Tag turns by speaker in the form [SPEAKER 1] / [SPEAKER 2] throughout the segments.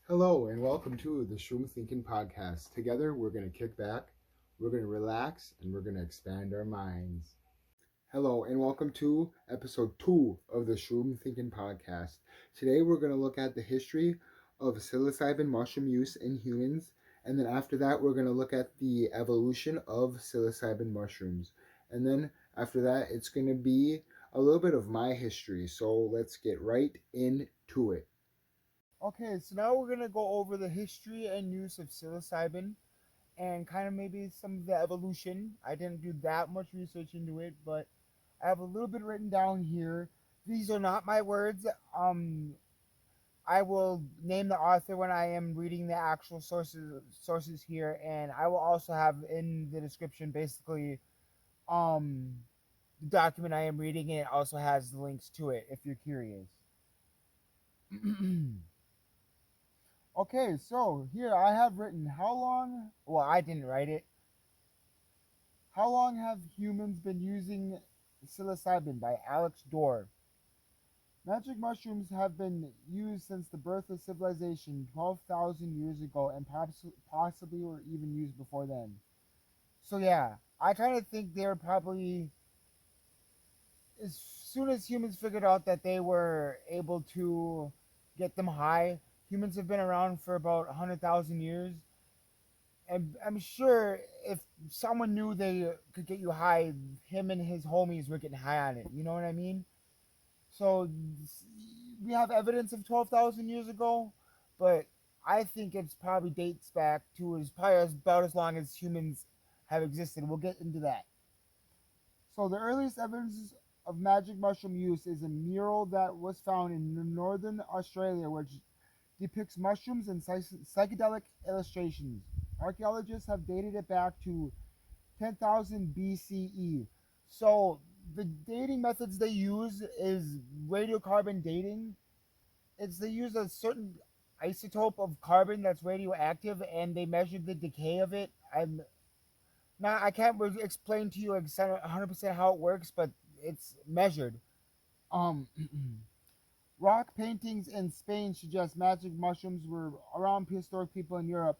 [SPEAKER 1] Hello and welcome to the Shroom Thinkin podcast. Together, we're going to kick back, we're going to relax, and we're going to expand our minds. Hello and welcome to episode 2 of the Shroom Thinkin podcast. Today, we're going to look at the history of psilocybin mushroom use in humans, and then after that, we're going to look at the evolution of psilocybin mushrooms. And then after that, it's going to be a little bit of my history. So let's get right into it. Okay, so now we're gonna go over the history and use of psilocybin and kind of maybe some of the evolution. I didn't do that much research into it, but I have a little bit written down here. These are not my words. I will name the author when I am reading the actual sources here, and I will also have in the description basically um the document I am reading, and it also has the links to it if you're curious. Okay, so here I have written how long, well, I didn't write it. How long have humans been using psilocybin by Alex Dorr? Magic mushrooms have been used since the birth of civilization 12,000 years ago and possibly were even used before then. So, yeah, I kind of think they're probably, as soon as humans figured out that they were able to get them high, humans have been around for about 100,000 years. And I'm sure if someone knew they could get you high, him and his homies were getting high on it. You know what I mean? So we have evidence of 12,000 years ago, but I think it's probably dates back to about as long as humans have existed. We'll get into that. So the earliest evidence of magic mushroom use is a mural that was found in northern Australia, which depicts mushrooms and psychedelic illustrations. Archaeologists have dated it back to 10,000 BCE. So the dating methods they use is radiocarbon dating. They use a certain isotope of carbon that's radioactive, and they measured the decay of it. I can't really explain to you 100% how it works, but it's measured. Um, Rock paintings in Spain suggest magic mushrooms were around prehistoric people in Europe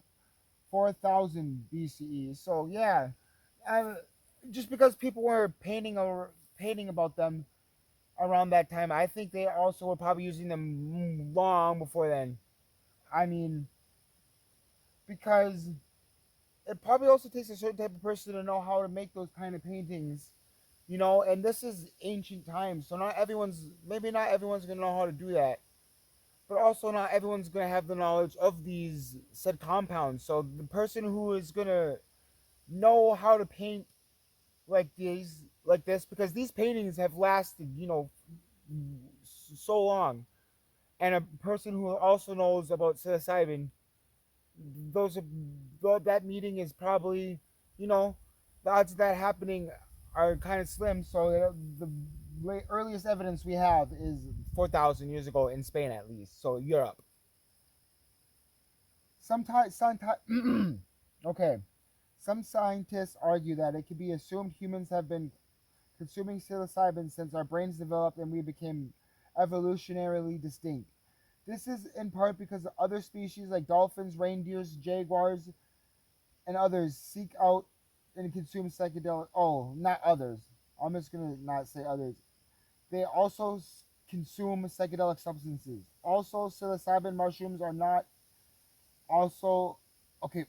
[SPEAKER 1] 4,000 BCE. So yeah, uh, just because people were painting about them around that time, I think they also were probably using them long before then. I mean, because it probably also takes a certain type of person to know how to make those kind of paintings, and this is ancient times, so not everyone's gonna know how to do that, but also not everyone's gonna have the knowledge of these said compounds. So the person who is gonna know how to paint like this, because these paintings have lasted, so long, and a person who also knows about psilocybin, those that meeting is probably, you know, the odds of that happening are kind of slim. So the earliest evidence we have is 4,000 years ago in Spain, at least. So Europe. Okay. Some scientists argue that it could be assumed humans have been consuming psilocybin since our brains developed and we became evolutionarily distinct. This is in part because other species like dolphins, reindeers, jaguars, and others seek out and consume psychedelic. Oh, not others. I'm just gonna not say others. They also consume psychedelic substances. Also, psilocybin mushrooms are not also okay.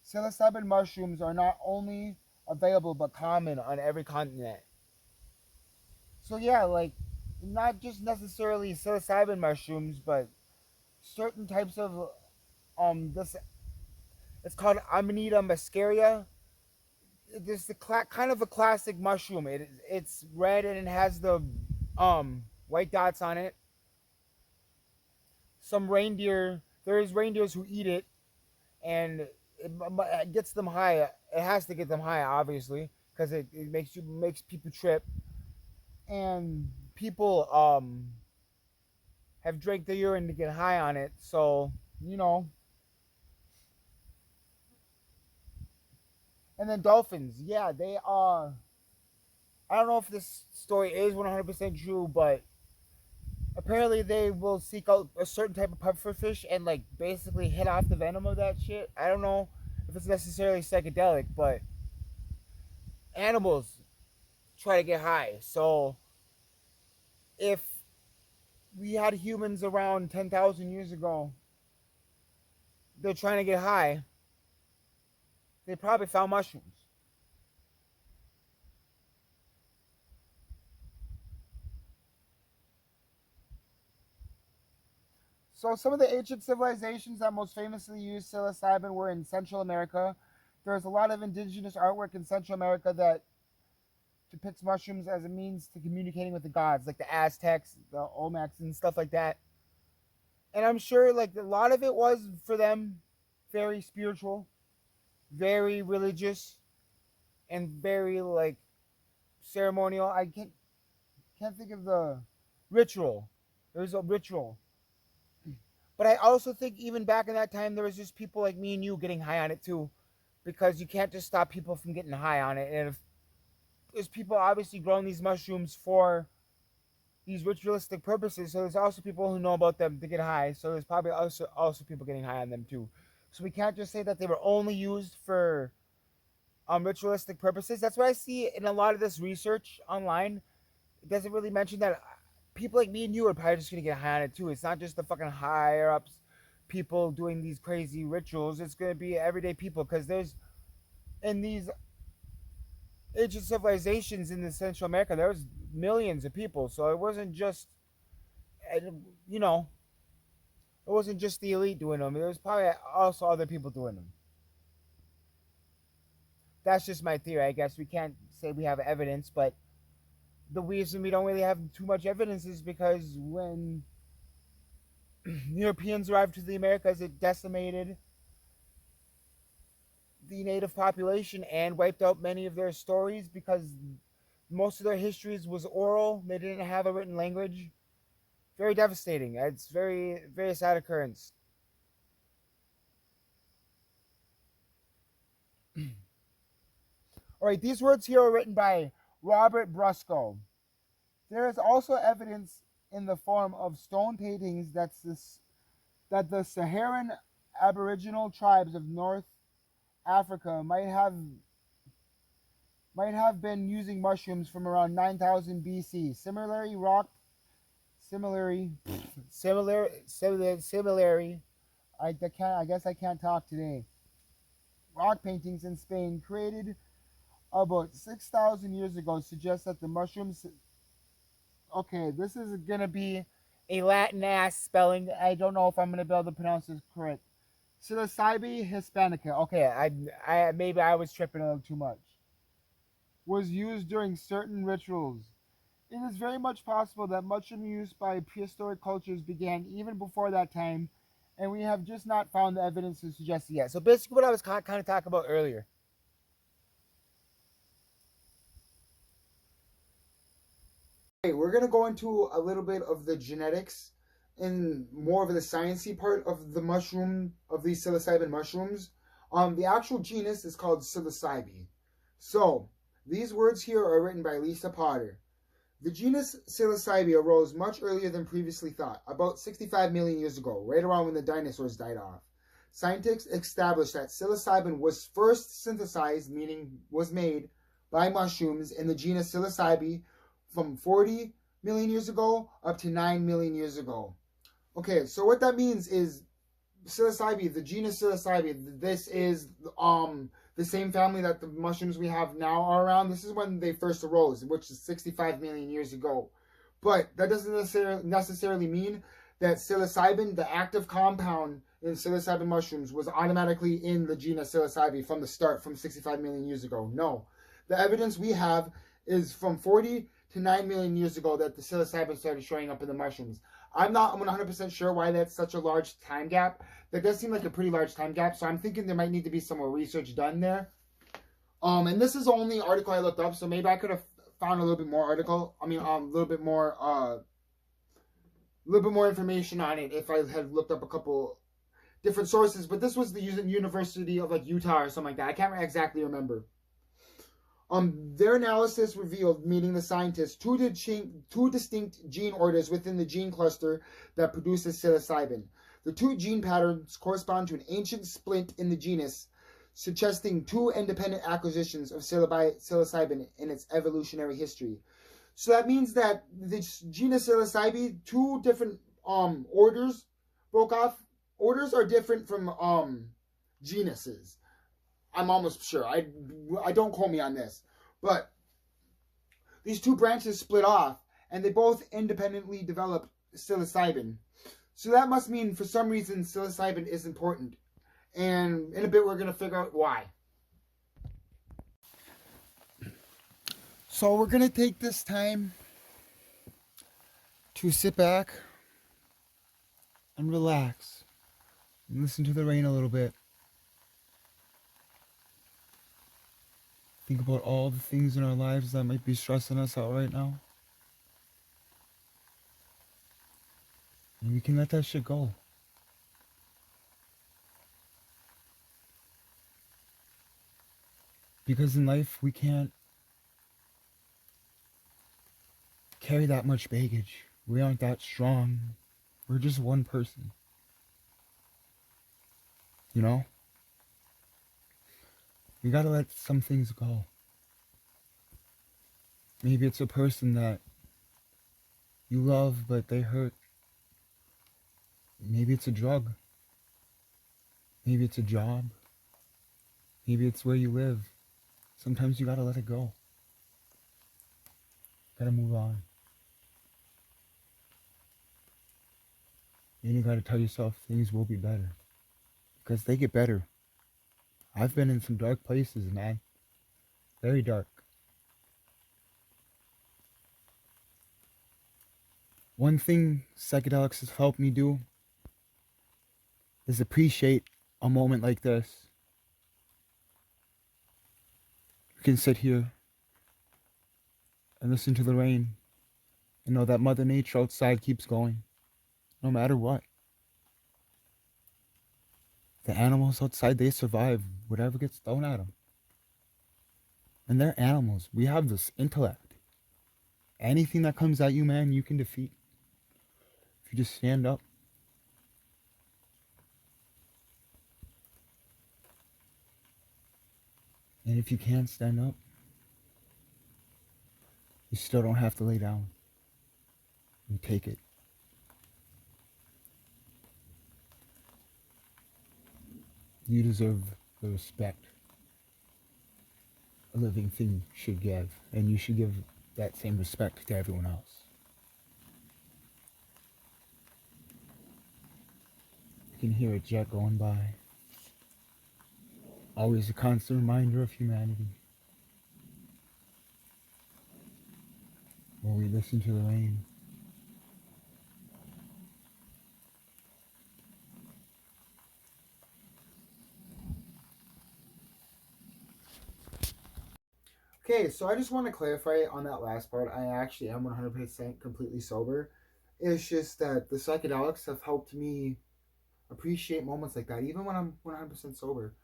[SPEAKER 1] Psilocybin mushrooms are not only available but common on every continent. So yeah, like not just necessarily psilocybin mushrooms, but certain types of this, it's called Amanita muscaria. This is kind of a classic mushroom. It's red and it has the white dots on it. There's reindeers who eat it, and it gets them high. It has to get them high, obviously, because it makes people trip, and people have drank the urine to get high on it. So you know, and then dolphins, yeah, they are. I don't know if this story is 100% true, but Apparently, they will seek out a certain type of pufferfish and like basically hit off the venom of that shit. I don't know if it's necessarily psychedelic, but animals try to get high. So if we had humans around 10,000 years ago, they're trying to get high. They probably found mushrooms. So some of the ancient civilizations that most famously used psilocybin were in Central America. There's a lot of indigenous artwork in Central America that depicts mushrooms as a means to communicating with the gods, like the Aztecs, the Olmecs, and stuff like that. And I'm sure like a lot of it was for them very spiritual, very religious, and very like ceremonial. I can't think of the ritual. There's a ritual. But I also think even back in that time there was just people like me and you getting high on it too. Because you can't just stop people from getting high on it. And if there's people obviously growing these mushrooms for these ritualistic purposes, so there's also people who know about them to get high. So there's probably also people getting high on them too. So we can't just say that they were only used for ritualistic purposes. That's why I see in a lot of this research online. It doesn't really mention that people like me and you are probably just gonna get high on it too. It's not just the fucking higher ups people doing these crazy rituals. It's gonna be everyday people because there's in these ancient civilizations in the Central America there was millions of people. So it wasn't just you know it wasn't just the elite doing them. There was probably also other people doing them. That's just my theory. I guess we can't say we have evidence, but the reason we don't really have too much evidence is because when Europeans arrived to the Americas, it decimated the native population and wiped out many of their stories because most of their histories was oral. They didn't have a written language. Very devastating. It's very sad occurrence. All right, these words here are written by Robert Brusco. There is also evidence in the form of stone paintings that the Saharan Aboriginal tribes of North Africa might have been using mushrooms from around 9000 BC. Similarly, similarly, I guess I can't talk today. Rock paintings in Spain created about 6,000 years ago suggest that the mushrooms. Okay, this is gonna be a Latin ass spelling. I don't know if I'm gonna be able to pronounce this correct. Psilocybe hispanica. Okay, I maybe I was tripping a little too much. Was used during certain rituals. It is very much possible that mushroom use by prehistoric cultures began even before that time, and we have just not found the evidence to suggest it yet. So basically, what I was kind of talking about earlier. Okay, we're gonna go into a little bit of the genetics and more of the sciencey part of the mushroom of these psilocybin mushrooms. The actual genus is called psilocybe. So these words here are written by Lisa Potter. The genus psilocybe arose much earlier than previously thought, about 65 million years ago, right around when the dinosaurs died off. Scientists established that psilocybin was first synthesized, meaning was made, by mushrooms in the genus psilocybe from 40 million years ago up to 9 million years ago. Okay, so what that means is psilocybe, the genus psilocybe, this is the same family that the mushrooms we have now are around. This is when they first arose, which is 65 million years ago. But that doesn't necessarily mean that psilocybin, the active compound in psilocybin mushrooms, was automatically in the genus psilocybe from the start, from 65 million years ago. No. The evidence we have is from 40 to 9 million years ago that the psilocybin started showing up in the mushrooms. I'm not 100% sure why that's such a large time gap. That does seem like a pretty large time gap, so I'm thinking there might need to be some more research done there. And this is the only article I looked up, so maybe I could have found a little bit more a little bit more information on it if I had looked up a couple different sources. But this was the University of like Utah or something like that. I can't exactly remember. Their analysis revealed, meaning the scientists, two distinct gene orders within the gene cluster that produces psilocybin. The two gene patterns correspond to an ancient splint in the genus, suggesting two independent acquisitions of psilocybin in its evolutionary history. So that means that the genus psilocybe, two different orders broke off. Orders are different from genuses. I'm almost sure. I don't quote me on this, but these two branches split off, and they both independently developed psilocybin. So that must mean, for some reason, psilocybin is important. And in a bit, we're going to figure out why. So we're going to take this time to sit back and relax and listen to the rain a little bit. Think about all the things in our lives that might be stressing us out right now. And we can let that shit go. Because in life, we can't carry that much baggage. We aren't that strong. We're just one person. You know? We gotta let some things go. Maybe it's a person that you love, but they hurt. Maybe it's a drug. Maybe it's a job. Maybe it's where you live. Sometimes you gotta let it go. Gotta move on. And you gotta tell yourself things will be better. Because they get better. I've been in some dark places, man. Very dark. One thing psychedelics has helped me do is appreciate a moment like this. You can sit here and listen to the rain and know that Mother Nature outside keeps going, no matter what. The animals outside, they survive whatever gets thrown at them. And they're animals. We have this intellect. Anything that comes at you, man, you can defeat. If you just stand up. And if you can't stand up, you still don't have to lay down. You take it. You deserve the respect a living thing should give, and you should give that same respect to everyone else. You can hear a jet going by. Always a constant reminder of humanity. While we listen to the rain. Okay, so I just want to clarify on that last part. I actually am 100% completely sober. It's just that the psychedelics have helped me appreciate moments like that, even when I'm 100% sober.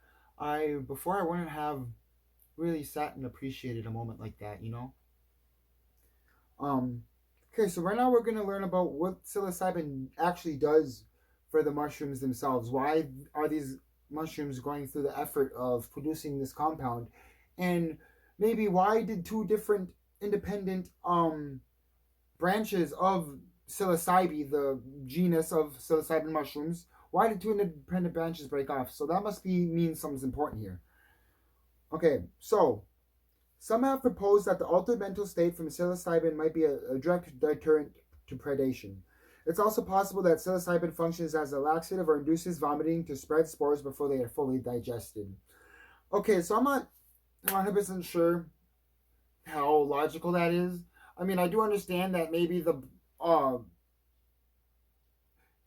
[SPEAKER 1] Before I wouldn't have really sat and appreciated a moment like that, you know? Okay, so right now we're going to learn about what psilocybin actually does for the mushrooms themselves. Why are these mushrooms going through the effort of producing this compound? And maybe why did two different independent branches of psilocybe, the genus of psilocybin mushrooms, why did two independent branches break off? So that must mean something's important here. Okay, so some have proposed that the altered mental state from psilocybin might be a direct deterrent to predation. It's also possible that psilocybin functions as a laxative or induces vomiting to spread spores before they are fully digested. Okay, so I'm not 100% sure how logical that is. I mean, I do understand that maybe the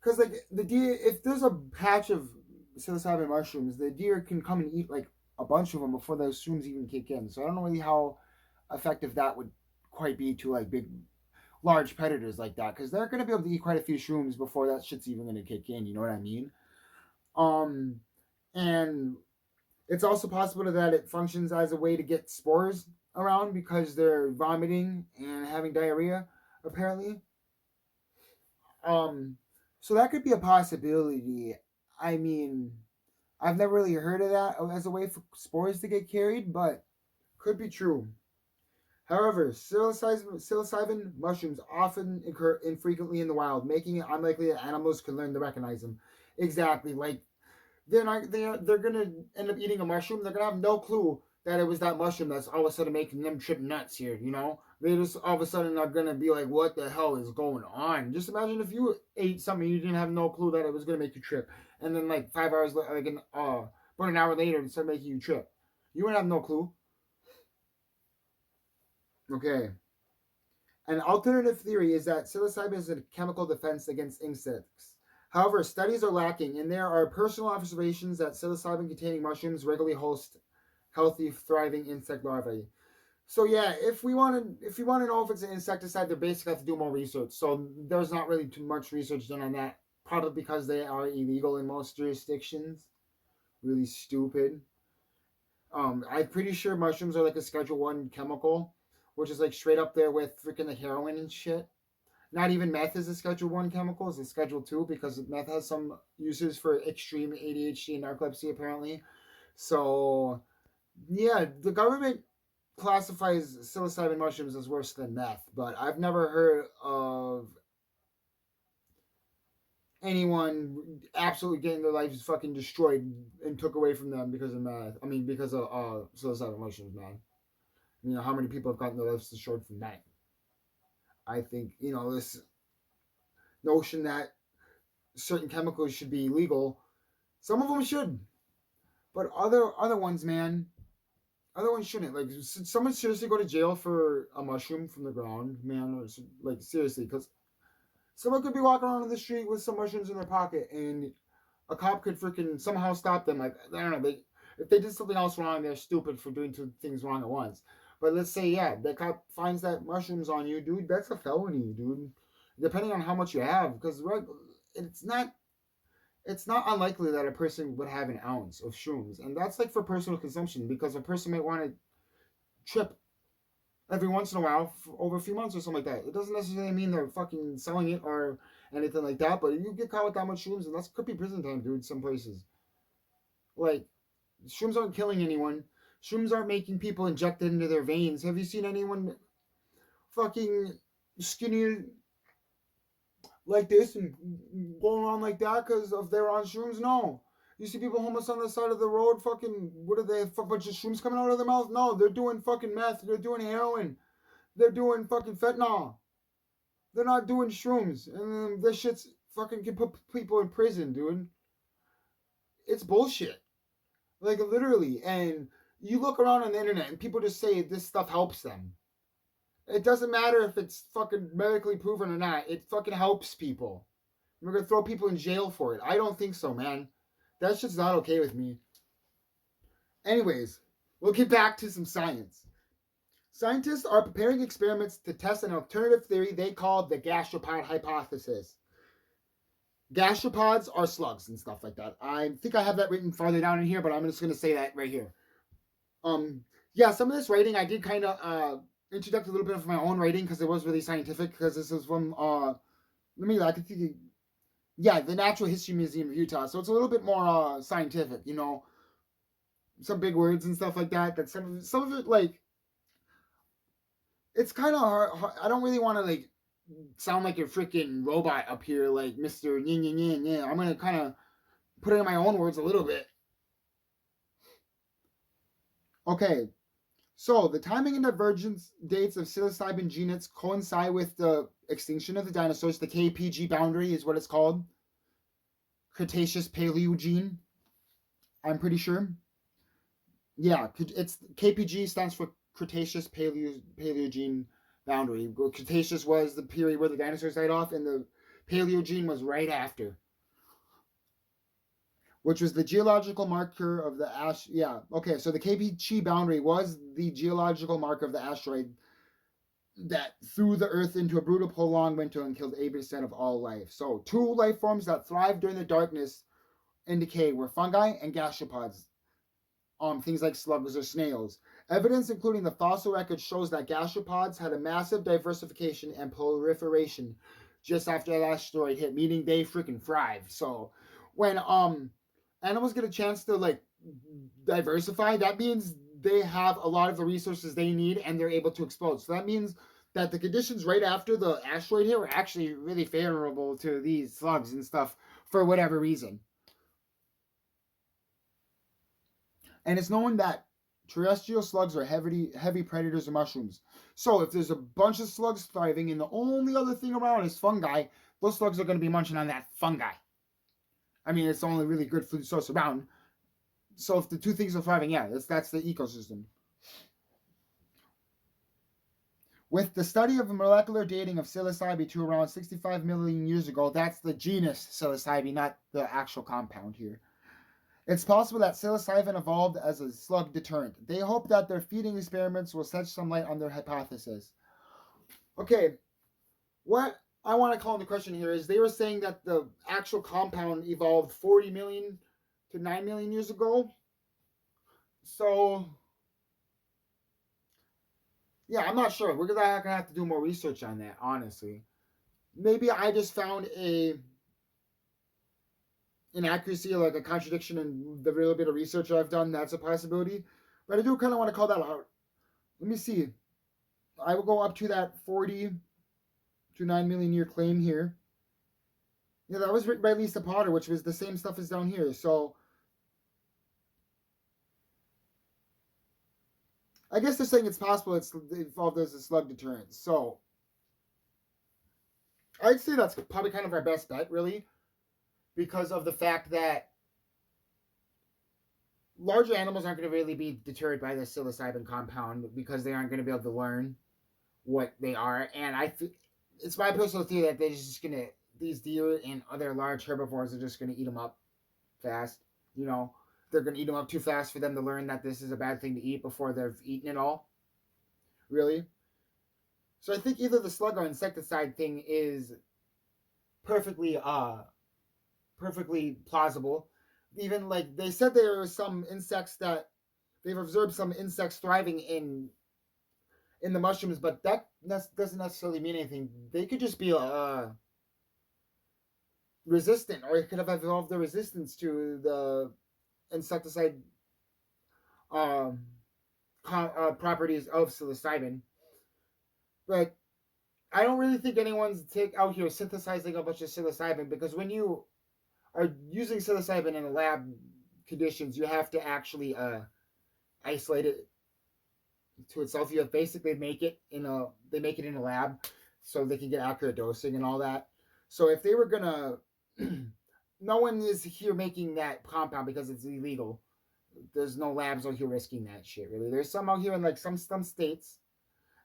[SPEAKER 1] because like the deer, if there's a patch of psilocybin mushrooms, the deer can come and eat like a bunch of them before those shrooms even kick in. So I don't know really how effective that would quite be to like big, large predators like that, because they're gonna be able to eat quite a few shrooms before that shit's even gonna kick in. You know what I mean? And it's also possible that it functions as a way to get spores around because they're vomiting and having diarrhea, apparently. Um, so that could be a possibility. I mean, I've never really heard of that as a way for spores to get carried, but could be true. However, psilocybin mushrooms often occur infrequently in the wild, making it unlikely that animals can learn to recognize them. Exactly, like they're gonna end up eating a mushroom. They're gonna have no clue that it was that mushroom that's all of a sudden making them trip nuts here. You know, they just all of a sudden are gonna be like, "What the hell is going on?" Just imagine if you ate something you didn't have no clue that it was gonna make you trip, and then like 5 hours later, about an hour later, it started making you trip. You would have no clue. Okay. An alternative theory is that psilocybin is a chemical defense against insects. However, studies are lacking, and there are personal observations that psilocybin-containing mushrooms regularly host healthy, thriving insect larvae. So yeah, if you want to know if it's an insecticide, they basically have to do more research. So there's not really too much research done on that, probably because they are illegal in most jurisdictions. Really stupid. I'm pretty sure mushrooms are like a Schedule 1 chemical, which is like straight up there with freaking the heroin and shit. Not even meth is a Schedule 1 chemical; it's a Schedule 2 because meth has some uses for extreme ADHD and narcolepsy apparently. So yeah, the government classifies psilocybin mushrooms as worse than meth, but I've never heard of anyone absolutely getting their lives fucking destroyed and took away from them because of meth. I mean, because of psilocybin mushrooms, man. You know how many people have gotten their lives destroyed from that. I think this notion that certain chemicals should be illegal. Some of them should, but other ones, man, other ones shouldn't. Like, should someone seriously go to jail for a mushroom from the ground, man? Or like seriously, because someone could be walking around in the street with some mushrooms in their pocket, and a cop could freaking somehow stop them. Like, I don't know, if they did something else wrong, they're stupid for doing two things wrong at once. But let's say, yeah, the cop finds that mushrooms on you, dude. That's a felony, dude. Depending on how much you have, because it's not it's not unlikely that a person would have an ounce of shrooms, and that's like for personal consumption because a person might want to trip every once in a while for over a few months or something like that. It doesn't necessarily mean they're fucking selling it or anything like that, but you get caught with that much shrooms, and that could be prison time, dude. Some places, like, shrooms aren't killing anyone. Shrooms aren't making people injected into their veins. Have you seen anyone fucking skinny like this and going around like that because of they're on shrooms? No. You see people homeless on the side of the road, fucking, what are they, a bunch of shrooms coming out of their mouth? No, they're doing fucking meth, they're doing heroin, they're doing fucking fentanyl. They're not doing shrooms. And this shit's fucking can put people in prison, dude. It's bullshit. Like, literally. And you look around on the internet and people just say this stuff helps them. It doesn't matter if it's fucking medically proven or not. It fucking helps people. We're gonna throw people in jail for it. I don't think so, man. That's just not okay with me. Anyways, we'll get back to some science. Scientists are preparing experiments to test an alternative theory they call the gastropod hypothesis. Gastropods are slugs and stuff like that. I think I have that written farther down in here, but I'm just going to say that right here. Yeah, some of this writing I did kind of introduce a little bit of my own writing because it was really scientific. Because this is from I can think. Yeah, the Natural History Museum of Utah. So it's a little bit more scientific, some big words and stuff like that. That some of it, like, it's kind of hard. I don't really want to like sound like a freaking robot up here, like Mr. Yin Yin Yin. Yeah, I'm gonna kind of put it in my own words a little bit. Okay, so the timing and divergence dates of psilocybin genets coincide with the extinction of the dinosaurs. The KPG boundary is what it's called. Cretaceous Paleogene. I'm pretty sure. Yeah, it's KPG stands for Cretaceous Paleogene boundary. Cretaceous was the period where the dinosaurs died off, and the Paleogene was right after, which was the geological marker of the ash. Yeah, okay, so the KPG boundary was the geological marker of the asteroid that threw the Earth into a brutal prolonged winter and killed 80% of all life. So, two life forms that thrived during the darkness and decay were fungi and gastropods. Things like slugs or snails. Evidence, including the fossil record, shows that gastropods had a massive diversification and proliferation just after that asteroid hit, meaning they freaking thrived. So when animals get a chance to like diversify, that means they have a lot of the resources they need and they're able to explode. So that means that the conditions right after the asteroid hit were actually really favorable to these slugs and stuff for whatever reason. And it's known that terrestrial slugs are heavy predators of mushrooms. So if there's a bunch of slugs thriving and the only other thing around is fungi, those slugs are going to be munching on that fungi. I mean, it's the only really good food source around. So if the two things are thriving, yeah, that's the ecosystem. With the study of molecular dating of psilocybe to around 65 million years ago, that's the genus psilocybe, not the actual compound here. It's possible that psilocybin evolved as a slug deterrent. They hope that their feeding experiments will shed some light on their hypothesis. Okay, what I want to call into question here is they were saying that the actual compound evolved 40 million to 9 million years ago. So, yeah, I'm not sure. We're gonna have to do more research on that, honestly. Maybe I just found a inaccuracy, like a contradiction in the little bit of research I've done. That's a possibility. But I do kind of want to call that out. Let me see. I will go up to that 40 to 9 million year claim here. Yeah, that was written by Lisa Potter, which was the same stuff as down here. So I guess they're saying it's possible it's evolved as a slug deterrent. So I'd say that's probably kind of our best bet, really, because of the fact that larger animals aren't going to really be deterred by the psilocybin compound because they aren't going to be able to learn what they are. And it's my personal theory that they're just going to, these deer and other large herbivores are just going to eat them up fast. You know, they're going to eat them up too fast for them to learn that this is a bad thing to eat before they've eaten it all. Really. So I think either the slug or insecticide thing is perfectly plausible. Even like they said there are some insects that they've observed some insects thriving in the mushrooms, but that doesn't necessarily mean anything. They could just be resistant, or it could have evolved the resistance to the insecticide properties of psilocybin. But I don't really think anyone's out here synthesizing a bunch of psilocybin, because when you are using psilocybin in lab conditions, you have to actually isolate it to itself. You have basically make it in a lab so they can get accurate dosing and all that. So if they were gonna, no one is here making that compound because it's illegal. There's no labs out here risking that shit. Really, there's some out here in like some states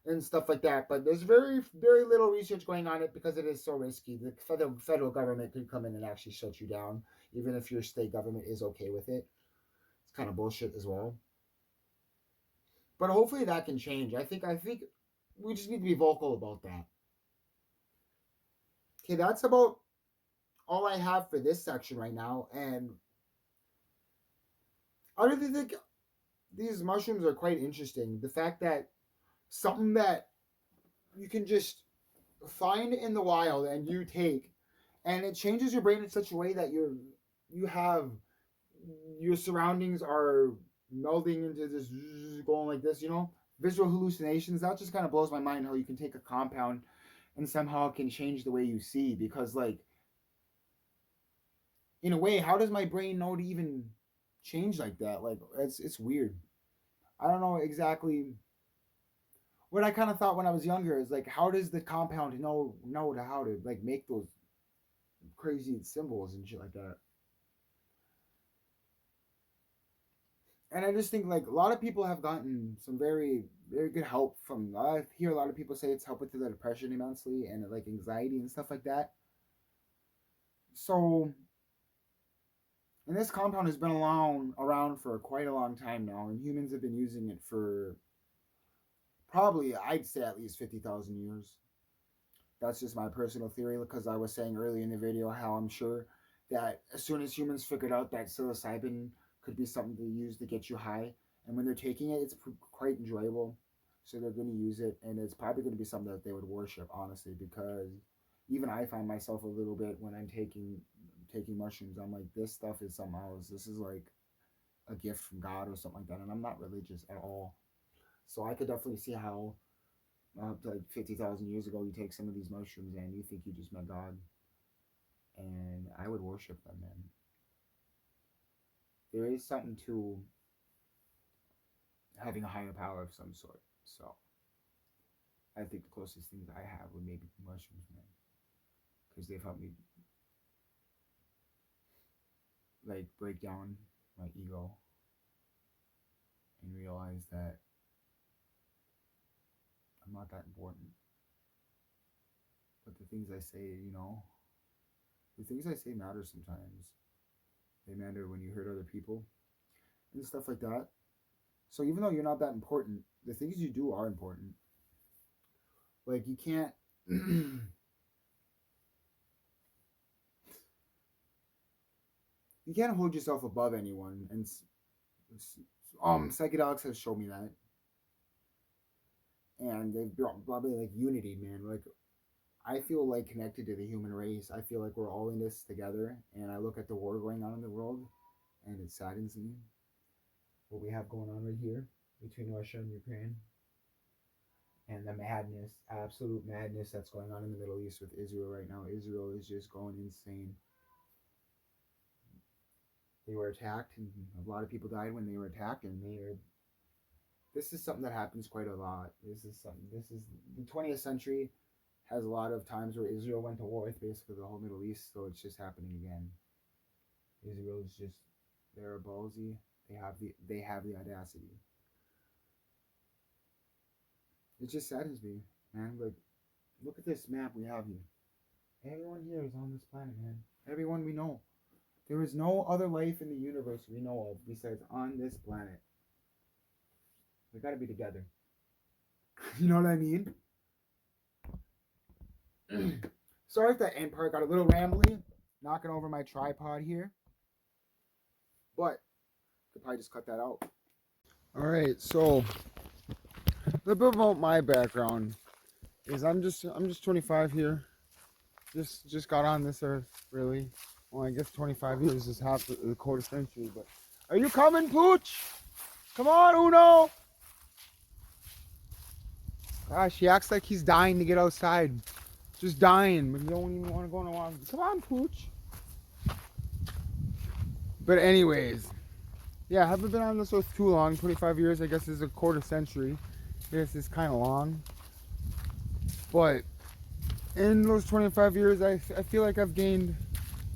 [SPEAKER 1] and stuff like that, but there's very little research going on it because it is so risky. The federal government could come in and actually shut you down, even if your state government is okay with it. It's kind of bullshit as well. But hopefully that can change. I think we just need to be vocal about that. Okay, that's about all I have for this section right now, and I really think these mushrooms are quite interesting. The fact that something that you can just find in the wild and you take, and it changes your brain in such a way that you have your surroundings are melding into this, going like this, visual hallucinations. That just kind of blows my mind how you can take a compound and somehow it can change the way you see. Because like, in a way, how does my brain know to even change like that? Like, it's weird. I don't know exactly what I kind of thought when I was younger is like, how does the compound know how to like make those crazy symbols and shit like that? And I just think like a lot of people have gotten some very good help from. I hear a lot of people say it's helped with the depression immensely and like anxiety and stuff like that. So, and this compound has been around for quite a long time now, and humans have been using it for probably, I'd say, at least 50,000 years. That's just my personal theory, because I was saying earlier in the video how I'm sure that as soon as humans figured out that psilocybin could be something to use to get you high And when they're taking it, it's quite enjoyable. So they're going to use it, and it's probably going to be something that they would worship, honestly, because even I find myself a little bit when I'm taking mushrooms. I'm like, this stuff is something else. This is like a gift from God or something like that, and I'm not religious at all. So I could definitely see how, like 50,000 years ago, you take some of these mushrooms and you think you just met God, and I would worship them, man. There is something to having a higher power of some sort. So I think the closest things I have would maybe be mushrooms, man, because they've helped me like break down my ego and realize that I'm not that important. But the things I say, the things I say matter sometimes. They matter when you hurt other people and stuff like that. So even though you're not that important, the things you do are important. Like you can't you can't hold yourself above anyone, and psychedelics has shown me that, and they've brought probably like unity, man. Like I feel like connected to the human race. I feel like we're all in this together, and I look at the war going on in the world, and it saddens me what we have going on right here between Russia and Ukraine, and the madness, absolute madness that's going on in the Middle East with Israel right now. Israel is just going insane. They were attacked, and a lot of people died when they were attacked, and this is something that happens quite a lot. This is the 20th century has a lot of times where Israel went to war with basically the whole Middle East, so it's just happening again. Israel is just, they're ballsy. They have the audacity. It just saddens me, man. Like, look at this map we have here. Everyone here is on this planet, man. Everyone we know. There is no other life in the universe we know of besides on this planet. We gotta be together. You know what I mean? Sorry if that end part got a little rambly. Knocking over my tripod here. But could probably just cut that out. Alright, so a little bit about my background is I'm just 25 here. Just got on this earth, really. Well, I guess 25 years is half the quarter century, but are you coming, Pooch? Come on, Uno! Gosh, he acts like he's dying to get outside. Just dying, but he don't even want to go on a walk. Come on, Pooch. But anyways, yeah, I haven't been on this earth too long. 25 years, I guess, is a quarter century. I guess it's kind of long. But in those 25 years, I feel like I've gained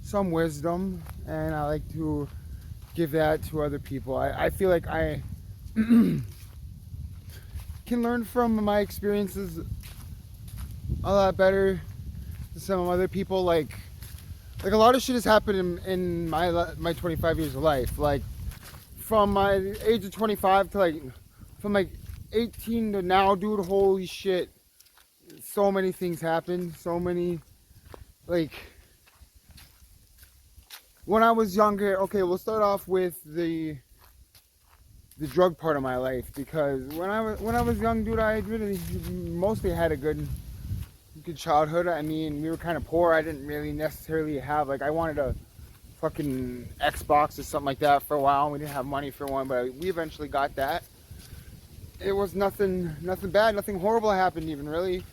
[SPEAKER 1] some wisdom, and I like to give that to other people. I feel like I can learn from my experiences a lot better than some other people. Like a lot of shit has happened in my 25 years of life. Like from my age of 25 to from 18 to now, dude, holy shit. So many things happened. So many, when I was younger, okay, we'll start off with the drug part of my life, because when I was young, dude, I really mostly had a good childhood. I mean, we were kind of poor. I didn't really necessarily have, I wanted a fucking Xbox or something like that for a while, and we didn't have money for one, but we eventually got that. It was nothing bad, nothing horrible happened even, really.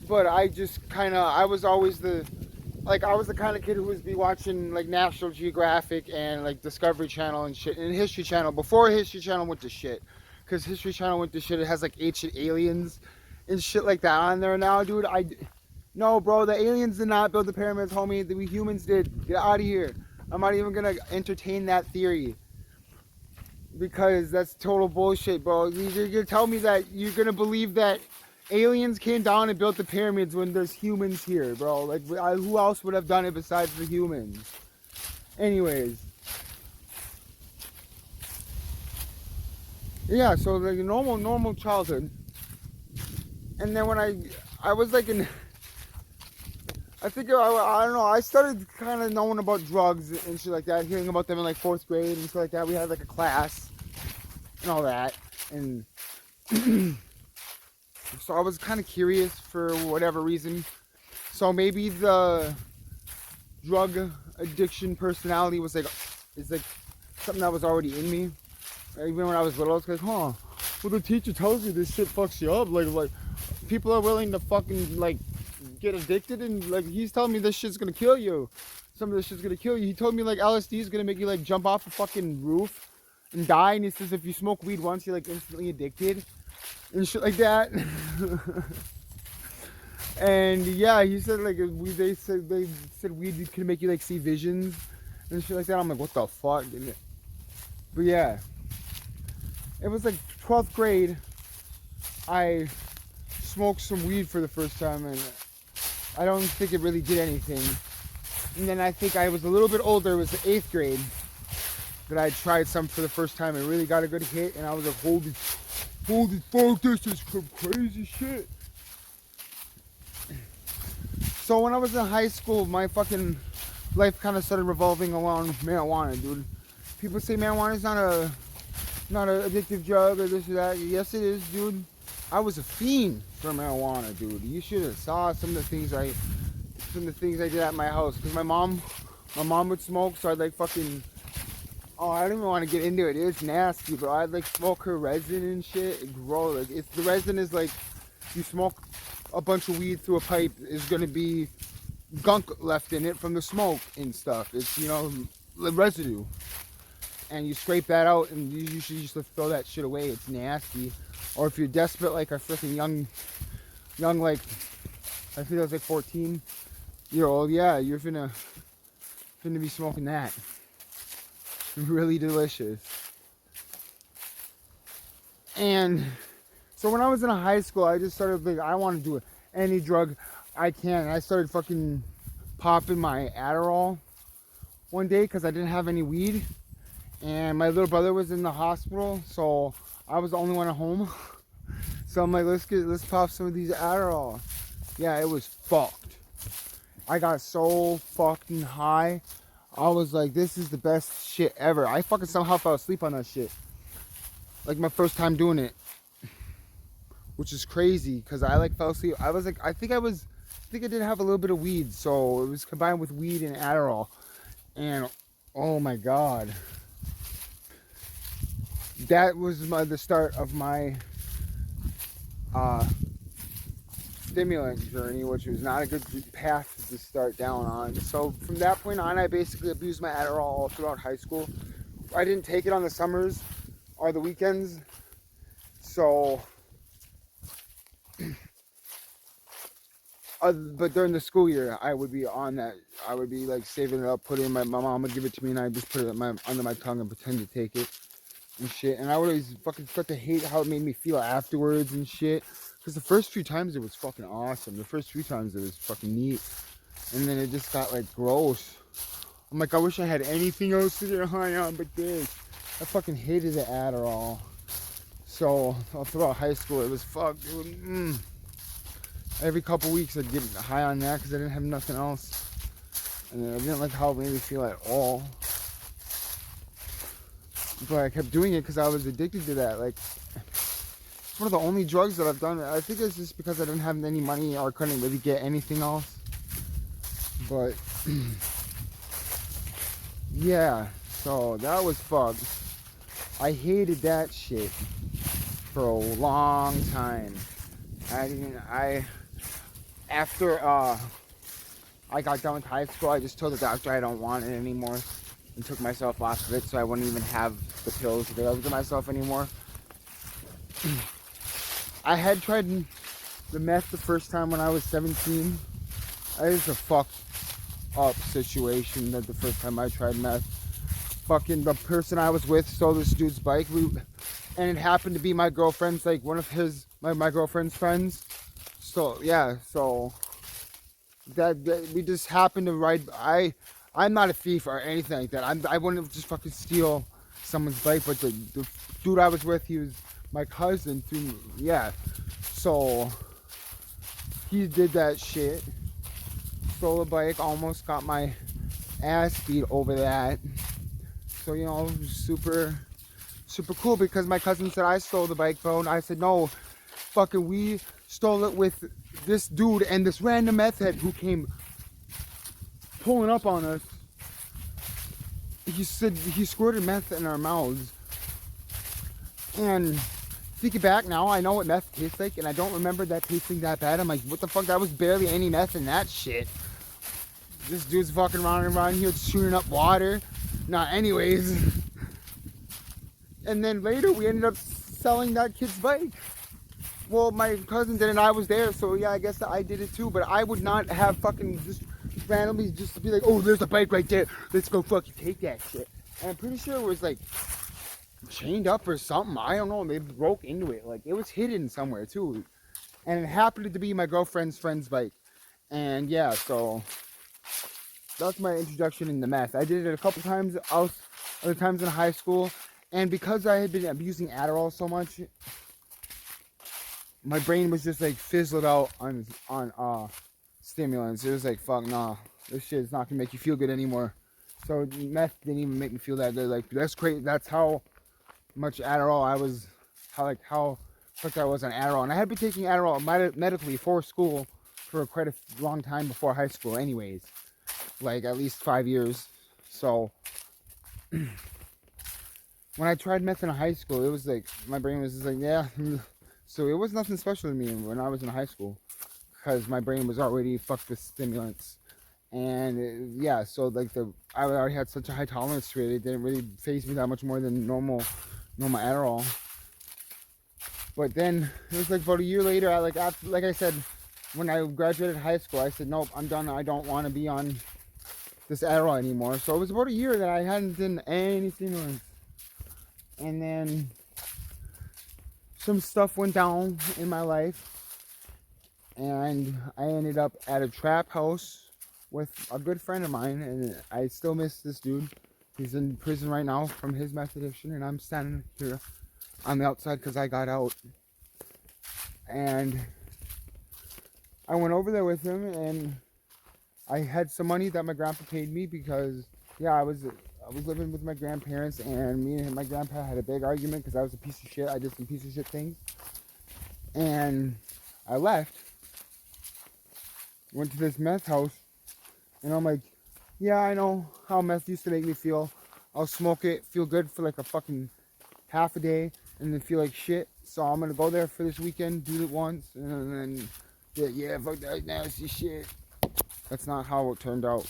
[SPEAKER 1] But I just I was always I was the kind of kid who would be watching National Geographic and Discovery Channel and shit, and History Channel before History Channel went to shit. Because History Channel went to shit, it has ancient aliens and shit like that on there now, dude. No, bro, the aliens did not build the pyramids, homie. We humans did. Get out of here. I'm not even gonna entertain that theory, because that's total bullshit, bro. You're gonna tell me that you're gonna believe that aliens came down and built the pyramids when there's humans here, bro? Who else would have done it besides the humans? Anyways, yeah. So normal childhood, and then when I was I think I don't know. I started kind of knowing about drugs and shit like that, hearing about them in like 4th grade and shit like that. We had like a class and all that, and so I was kind of curious for whatever reason. So maybe the drug addiction personality was like, it's like something that was already in me. Even when I was little, I was like, huh, well, the teacher tells you this shit fucks you up. Like people are willing to fucking like get addicted, and like he's telling me this shit's gonna kill you. Some of this shit's gonna kill you. He told me like LSD is gonna make you like jump off a fucking roof and die. And he says if you smoke weed once, you're like instantly addicted and shit like that. And yeah, he said like they said weed could make you like see visions and shit like that. I'm like, what the fuck? But yeah, it was like 12th grade. I smoked some weed for the first time, and I don't think it really did anything. And then I think I was a little bit older. It was the 8th grade that I tried some for the first time and really got a good hit. And I was like, holy fuck, this is some crazy shit. So when I was in high school, my fucking life kind of started revolving around marijuana, dude. People say marijuana is not an addictive drug or this or that. Yes, it is, dude. I was a fiend for marijuana, dude. You should have saw some of the things I did at my house. Cause my mom would smoke, so I'd like fucking. Oh, I don't even want to get into it. It's nasty, but I'd like smoke her resin and shit. It grow like if the resin is like you smoke a bunch of weed through a pipe, is gonna be gunk left in it from the smoke and stuff. It's, you know, the residue. And you scrape that out, and you should just throw that shit away. It's nasty. Or if you're desperate, like a freaking young, like, I think I was like 14-year-old, yeah, you're finna be smoking that. Really delicious. And so when I was in high school, I just started like, I want to do any drug I can. And I started fucking popping my Adderall one day because I didn't have any weed. And my little brother was in the hospital, so I was the only one at home. So I'm like, let's pop some of these Adderall. Yeah, it was fucked. I got so fucking high. I was like, this is the best shit ever. I fucking somehow fell asleep on that shit. Like my first time doing it. Which is crazy, because I like fell asleep. I was like, I think I did have a little bit of weed, so it was combined with weed and Adderall. And oh my god. That was the start of my stimulant journey, which was not a good path to start down on. So from that point on, I basically abused my Adderall all throughout high school. I didn't take it on the summers or the weekends. So, but during the school year, I would be on that. I would be like saving it up, put it in my mom would give it to me, and I just put it under my tongue and pretend to take it. And shit, and I would always fucking start to hate how it made me feel afterwards and shit. Because the first few times it was fucking awesome. The first few times it was fucking neat. And then it just got like gross. I'm like, I wish I had anything else to get high on but this. I fucking hated the Adderall. So all throughout high school it was fucked. Every couple weeks I'd get high on that because I didn't have nothing else. And I didn't like how it made me feel at all. But I kept doing it because I was addicted to that. Like, it's one of the only drugs that I've done. I think it's just because I didn't have any money or couldn't really get anything else. But yeah, so that was fucked. I hated that shit for a long time. After I got done with high school, I just told the doctor I don't want it anymore. And took myself off of it so I wouldn't even have the pills available to myself anymore. I had tried the meth the first time when I was 17. It was a fucked up situation that the first time I tried meth. Fucking the person I was with stole this dude's bike. And it happened to be my girlfriend's, like one of my girlfriend's friends. So yeah, so that we just happened to ride. I'm not a thief or anything like that. I wouldn't just fucking steal someone's bike, but the dude I was with, he was my cousin yeah. So he did that shit. stole a bike, almost got my ass beat over that. So, you know, super cool because my cousin said I stole the bike, bro. And I said, no, fucking we stole it with this dude and this random meth head who came pulling up on us. He said he squirted meth in our mouths. And thinking back now, I know what meth tastes like, and I don't remember that tasting that bad. I'm like, what the fuck? That was barely any meth in that shit. This dude's fucking running around here shooting up water. Nah, anyways. And then later we ended up selling that kid's bike. Well, my cousin did and I was there, so yeah, I guess I did it too. But I would not have fucking just randomly just be like, oh, there's a bike right there. Let's go fucking take that shit. And I'm pretty sure it was like chained up or something. I don't know. They broke into it. Like, it was hidden somewhere too. And it happened to be my girlfriend's friend's bike. And yeah, so that's my introduction into meth. I did it a couple times, other times in high school. And because I had been abusing Adderall so much, my brain was just like fizzled out on stimulants. It was like, fuck, nah, this shit is not gonna make you feel good anymore. So meth didn't even make me feel that good. Like, that's crazy. That's how much Adderall I was, how hooked I was on Adderall. And I had been taking Adderall medically for school for quite a long time before high school anyways. Like, at least 5 years. So when I tried meth in high school, it was like, my brain was just like, yeah. So it was nothing special to me when I was in high school, because my brain was already fucked with stimulants. And yeah, so like I already had such a high tolerance to it, it didn't really faze me that much more than normal Adderall. But then it was like about a year later, like I said, when I graduated high school, I said, nope, I'm done. I don't want to be on this Adderall anymore. So it was about a year that I hadn't done any stimulants. And then some stuff went down in my life, and I ended up at a trap house with a good friend of mine, and I still miss this dude. He's in prison right now from his meth addiction, and I'm standing here on the outside because I got out. And I went over there with him, and I had some money that my grandpa paid me because, yeah, I was living with my grandparents, and me and my grandpa had a big argument because I was a piece of shit. I did some piece of shit things. And I left, went to this meth house, and I'm like, yeah, I know how meth used to make me feel. I'll smoke it, feel good for like a fucking half a day, and then feel like shit. So I'm gonna go there for this weekend, do it once, and then, yeah, fuck that nasty shit. That's not how it turned out.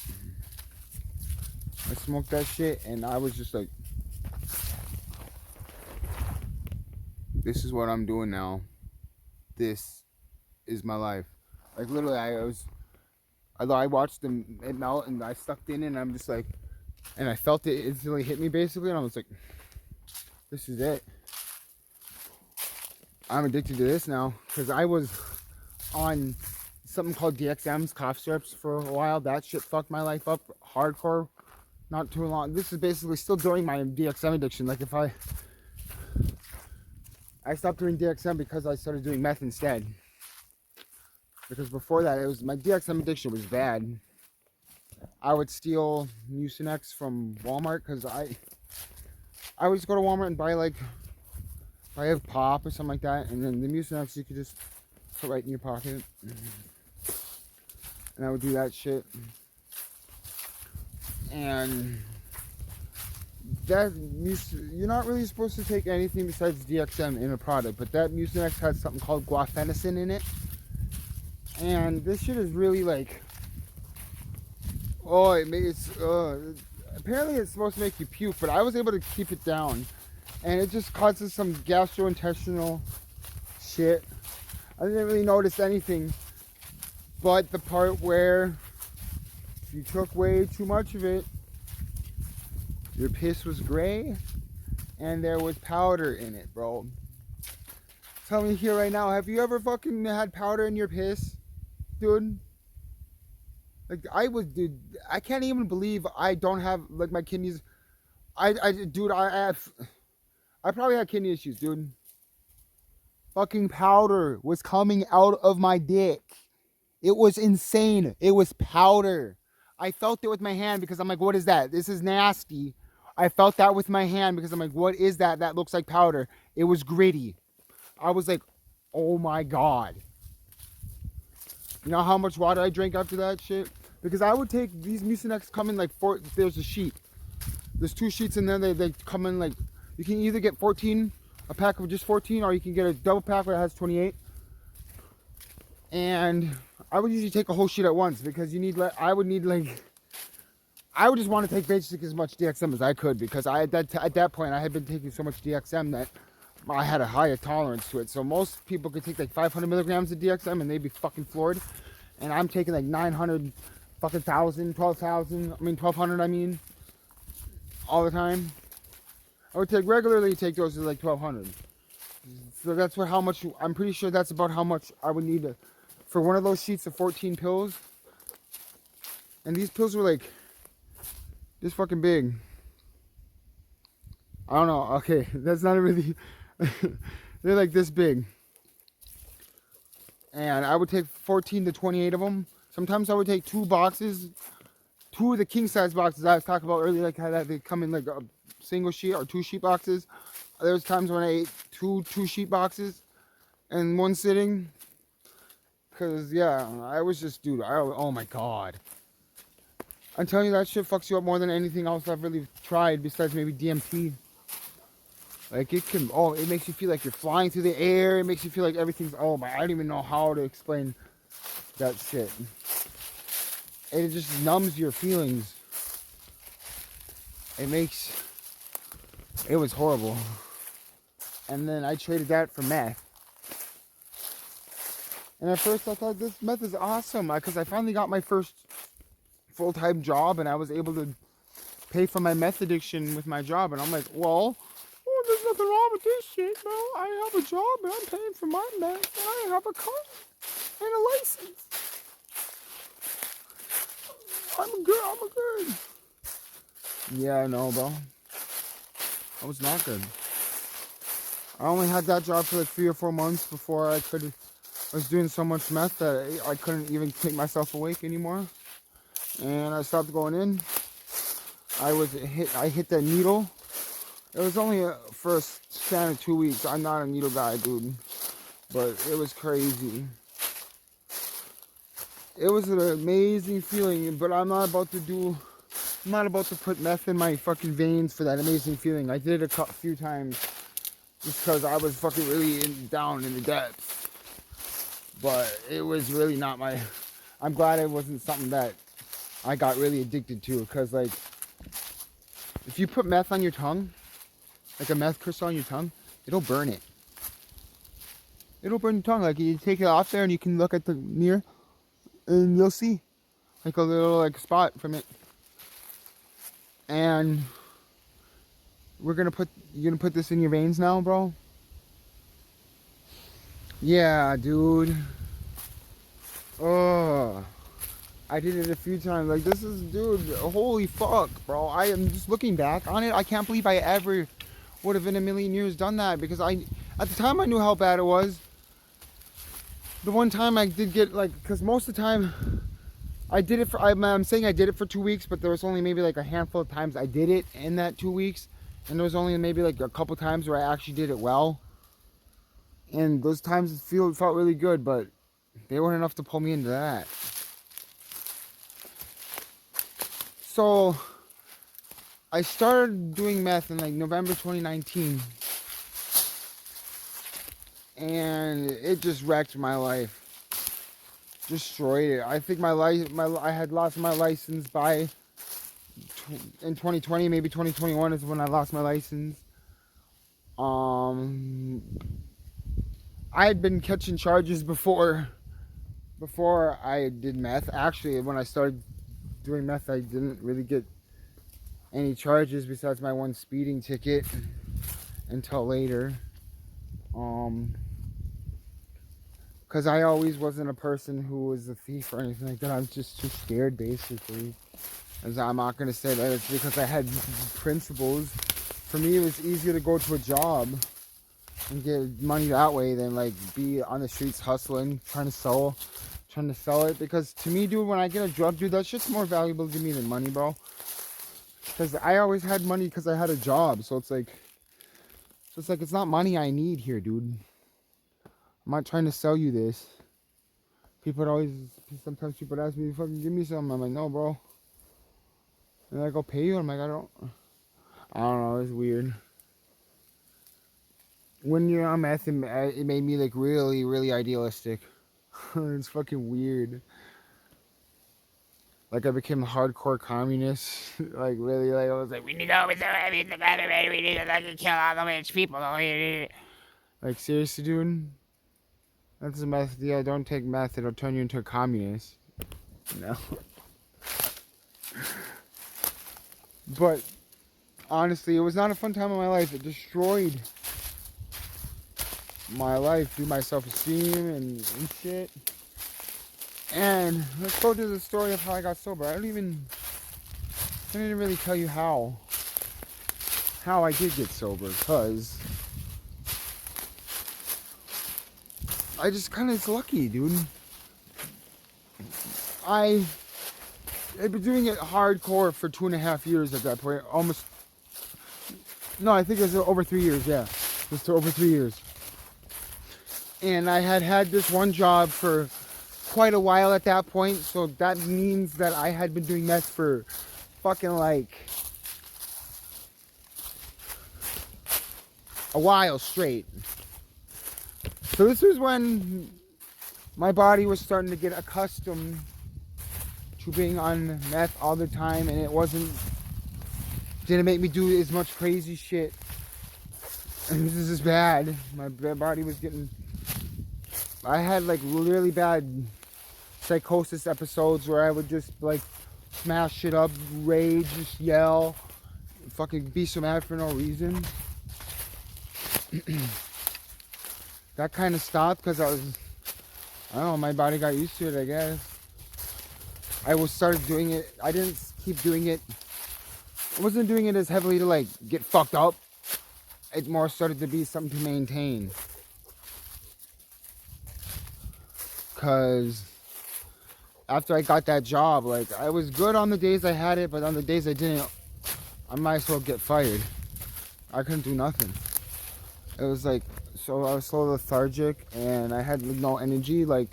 [SPEAKER 1] I smoked that shit, and I was just like, this is what I'm doing now. This is my life. Like, literally, I watched it melt, and I sucked in, and I'm just like, and I felt it instantly hit me, basically, and I was like, this is it. I'm addicted to this now, because I was on something called DXM's cough syrups for a while. That shit fucked my life up hardcore. Not too long. This is basically still during my DXM addiction. Like, if I stopped doing DXM because I started doing meth instead. Because before that, my DXM addiction was bad. I would steal Mucinex from Walmart because I would just go to Walmart and buy a pop or something like that, and then the Mucinex you could just put right in your pocket. And I would do that shit. And you're not really supposed to take anything besides DXM in a product, but that Mucinex has something called guafenicin in it. And this shit is really like, apparently it's supposed to make you puke, but I was able to keep it down. And it just causes some gastrointestinal shit. I didn't really notice anything, but the part where if you took way too much of it, your piss was gray and there was powder in it, bro. Tell me here right now, have you ever fucking had powder in your piss, dude? Like, dude, I can't even believe I don't have, like, my kidneys. I probably had kidney issues, dude. Fucking powder was coming out of my dick. It was insane. It was powder. I felt it with my hand because I'm like, what is that? This is nasty. I felt that with my hand because I'm like, what is that? That looks like powder. It was gritty. I was like, oh my God. You know how much water I drank after that shit? Because I would take these Mucinex come in like there's a sheet. There's 2 sheets in there. They come in like, you can either get 14, a pack of just 14, or you can get a double pack that has 28. And I would usually take a whole sheet at once because I would just want to take basically as much DXM as I could because at that point I had been taking so much DXM that I had a higher tolerance to it. So most people could take like 500 milligrams of DXM and they'd be fucking floored. And I'm taking like 900 fucking 1200 all the time. I would regularly take those to like 1200. So that's how much, I'm pretty sure that's about how much I would need for one of those sheets of 14 pills. And these pills were like this fucking big. I don't know. Okay, that's not really. They're like this big. And I would take 14 to 28 of them. Sometimes I would take 2 boxes. 2 of the king size boxes I was talking about earlier, like how they come in like a single sheet or 2 sheet boxes. There was times when I ate two sheet boxes in one sitting. Cause yeah, I was just, dude, oh my God. I'm telling you, that shit fucks you up more than anything else I've really tried besides maybe DMT. Like it makes you feel like you're flying through the air. It makes you feel like everything's, I don't even know how to explain that shit. And it just numbs your feelings. It was horrible. And then I traded that for meth. And at first I thought this meth is awesome because I finally got my first full-time job and I was able to pay for my meth addiction with my job. And I'm like, well, there's nothing wrong with this shit, bro. I have a job and I'm paying for my meth and I have a car and a license. I'm good. Yeah, no, bro. I was not good. I only had that job for like 3 or 4 months before I was doing so much meth that I couldn't even take myself awake anymore. And I stopped going in. I hit that needle. It was only for a span of 2 weeks. I'm not a needle guy, dude. But it was crazy. It was an amazing feeling, but I'm not about to put meth in my fucking veins for that amazing feeling. I did it a few times just because I was fucking really down in the depths. But it was really not I'm glad it wasn't something that I got really addicted to, because like if you put meth on your tongue, like a meth crystal on your tongue, it'll burn it. It'll burn your tongue. Like you take it off there and you can look at the mirror and you'll see like a little like spot from it. And you're gonna put this in your veins now, bro? Yeah, dude. Oh, I did it a few times. Like this is, dude, holy fuck, bro. I am just looking back on it. I can't believe I ever would have in a million years done that, because at the time I knew how bad it was. The one time I did get because most of the time I did it for, I'm saying I did it for 2 weeks, but there was only maybe like a handful of times I did it in that 2 weeks. And there was only maybe like a couple times where I actually did it well. And those times it felt really good, but they weren't enough to pull me into that. So I started doing meth in like November 2019. And it just wrecked my life. Destroyed it. I think I had lost my license in 2020, maybe 2021 is when I lost my license. I had been catching charges before I did meth. Actually, when I started doing meth, I didn't really get any charges besides my one speeding ticket until later. Because I always wasn't a person who was a thief or anything like that. I was just too scared, basically. As I'm not going to say that it's because I had principles. For me, it was easier to go to a job and get money that way than like be on the streets hustling, trying to sell trying to sell it. Because to me, dude, when I get a drug, dude, that shit's more valuable to me than money, bro. Because I always had money because I had a job. So it's like, it's not money I need here, dude. I'm not trying to sell you this. Sometimes people ask me, fucking give me some. I'm like, no, bro. And I go pay you. I'm like, I don't know. It's weird. When you're on meth, it made me like really, really idealistic. It's fucking weird. Like I became a hardcore communist. Like really, like I was like, we need to overthrow the government. We need to fucking kill all the rich people. Like seriously, dude. That's a meth. Yeah, don't take meth. It'll turn you into a communist. No. But honestly, it was not a fun time in my life. It destroyed my life, through my self-esteem and shit. And let's go to the story of how I got sober. I didn't really tell you how I did get sober, because I just kind of was lucky, dude. I'd been doing it hardcore for 2.5 years at that point. Almost. No, I think it was over 3 years, yeah. It was over 3 years. And I had this one job for quite a while at that point. So that means that I had been doing meth for fucking like a while straight. So this was when my body was starting to get accustomed to being on meth all the time, and it didn't make me do as much crazy shit. And this is bad. My body was getting, I had like really bad psychosis episodes where I would just like smash shit up, rage, just yell, fucking be so mad for no reason. That kind of stopped because I don't know, my body got used to it, I guess. I started doing it. I didn't keep doing it. I wasn't doing it as heavily to like get fucked up. It more started to be something to maintain. Because after I got that job, like I was good on the days I had it, but on the days I didn't, I might as well get fired. I couldn't do nothing. It was like, so I was so lethargic and I had no energy. Like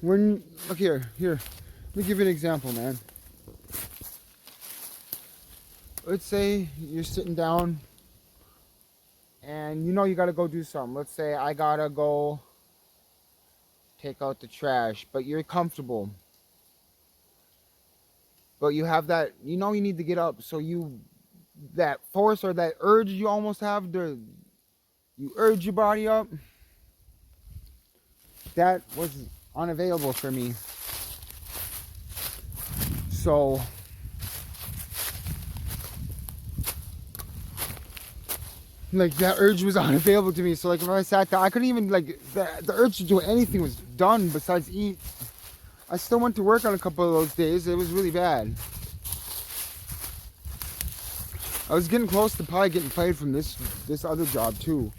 [SPEAKER 1] when, look here, let me give you an example, man. Let's say you're sitting down and you know you gotta go do something. Let's say I gotta go take out the trash, but you're comfortable. But you have that, you know you need to get up, so that force or that urge you almost have to, you urge your body up. That was unavailable for me. So like that urge was unavailable to me. So like if I sat down, I couldn't even like the urge to do anything was done besides eat. I still went to work on a couple of those days. It was really bad. I was getting close to probably getting fired from this other job too.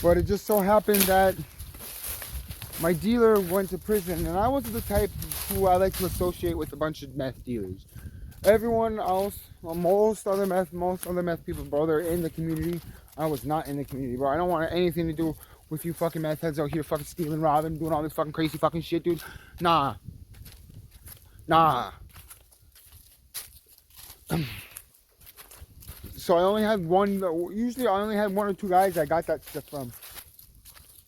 [SPEAKER 1] But it just so happened that my dealer went to prison, and I wasn't the type who I like to associate with a bunch of meth dealers. Everyone else, most other meth people, bro, they're in the community. I was not in the community, bro. I don't want anything to do with you fucking meth heads out here fucking stealing, robbing, doing all this fucking crazy fucking shit, dude. Nah. So I only had usually I only had one or two guys I got that stuff from.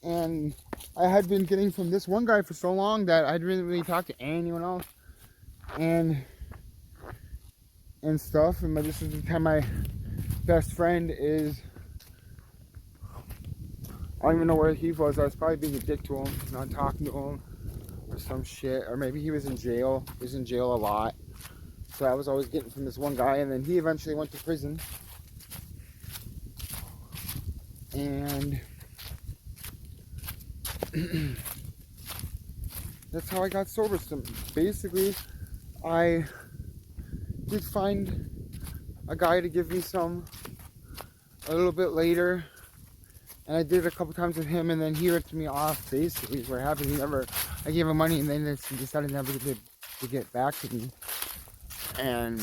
[SPEAKER 1] And I had been getting from this one guy for so long that I didn't really talk to anyone else. And stuff. And this is the time my best friend is, I don't even know where he was. I was probably being a dick to him, not talking to him or some shit. Or maybe he was in jail. He was in jail a lot. So I was always getting from this one guy, and then he eventually went to prison. And that's how I got sober. So basically, I did find a guy to give me some a little bit later. And I did it a couple times with him, and then he ripped me off. Basically, what happened? I gave him money, and then he decided never to get back to me. And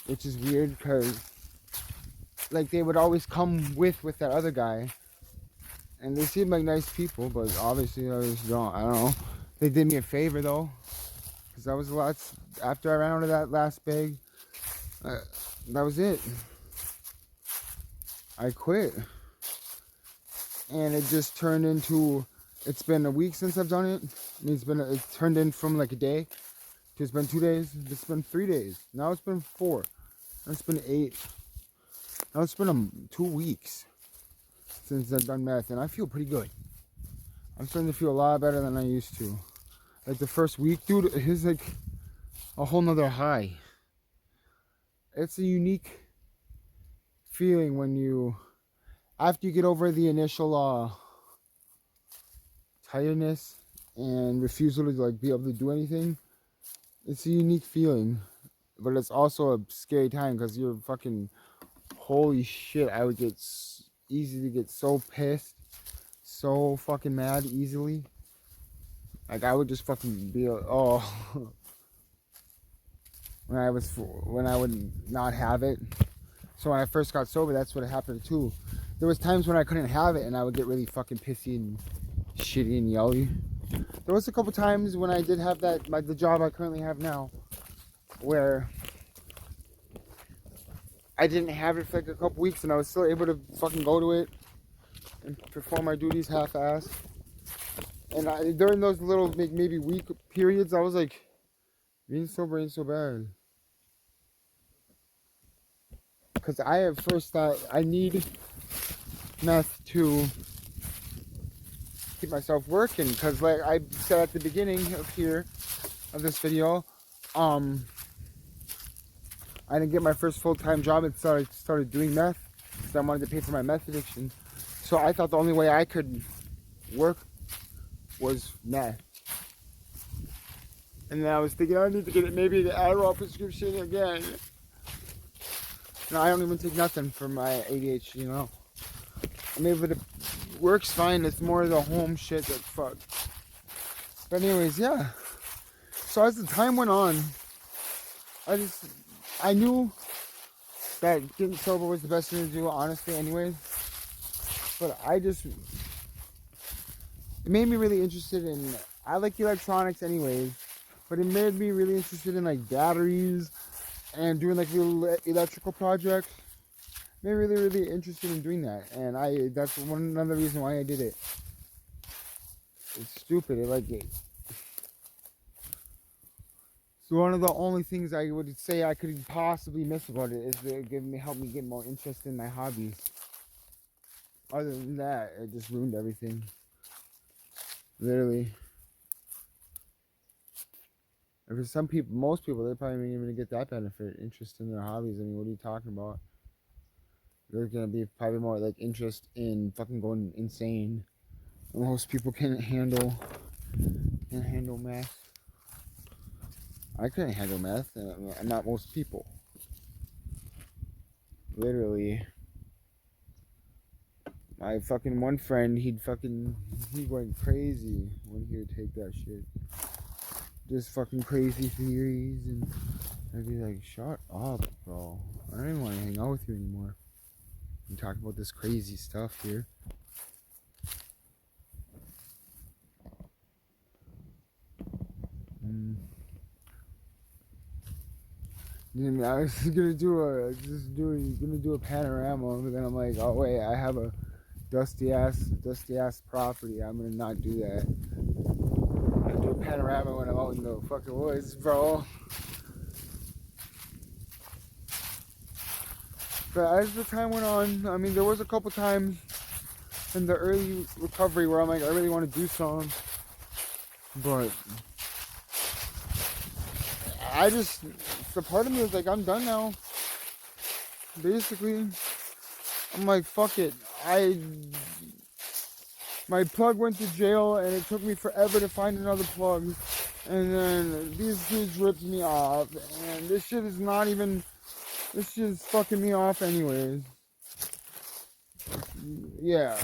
[SPEAKER 1] which is weird because, like, they would always come with that other guy, and they seemed like nice people, but obviously I don't know. They did me a favor though, because that was a lot. After I ran out of that last bag, that was it. I quit. And it just turned into, it's been a week since I've done it. It's turned in from like a day to it's been 2 days. It's been 3 days. Now it's been 4. Now it's been 8. Now it's been 2 weeks since I've done meth, and I feel pretty good. I'm starting to feel a lot better than I used to. Like the first week, dude, it's like a whole nother high. It's a unique feeling when after you get over the initial tiredness and refusal to like be able to do anything. It's a unique feeling, but it's also a scary time because you're fucking, holy shit, I would get easy to get so pissed, so fucking mad easily. Like I would just fucking be when I would not have it. So when I first got sober, that's what happened too. There was times when I couldn't have it and I would get really fucking pissy and shitty and yelly. There was a couple times when I did have that, the job I currently have now, where I didn't have it for like a couple weeks and I was still able to fucking go to it and perform my duties half-assed. And during those little maybe week periods, I was like, being sober ain't so bad. Because I at first thought I need meth to keep myself working. Because like I said at the beginning of this video, I didn't get my first full-time job and started doing meth because I wanted to pay for my meth addiction. So I thought the only way I could work was meth. And then I was thinking I need to get maybe the Adderall prescription again. No, I don't even take nothing for my ADHD, you know. I mean, but it works fine. It's more the home shit that fucked. But anyways, yeah. So as the time went on, I knew that getting sober was the best thing to do, honestly, anyways. But it made me really interested in, I like electronics anyways, but it made me really interested in like batteries and doing like little electrical projects. Made me really, really interested in doing that, and that's another reason why I did it. It's stupid. It's one of the only things I would say I could possibly miss about it is that it helped me get more interest in my hobbies. Other than that, it just ruined everything. Literally. And for some people, most people, they probably ain't even get that benefit, interest in their hobbies. I mean, what are you talking about? There's gonna be probably more like interest in fucking going insane. Most people can't handle meth. I couldn't handle meth. Not most people. Literally. My fucking one friend, he went crazy when he would take that shit. Just fucking crazy theories, and I'd be like, shut up, bro. I don't even want to hang out with you anymore. You talk about this crazy stuff here. I was gonna do a panorama, but then I'm like, oh wait, I have a dusty ass property. I'm gonna not do that. I do a panorama when I'm out in the fucking woods, bro. But as the time went on, I mean, there was a couple times in the early recovery where I'm like, I really want to do something, but the part of me was like, I'm done now. Basically, I'm like, fuck it. My plug went to jail, and it took me forever to find another plug. And then these dudes ripped me off, and this shit is fucking me off anyways. yeah.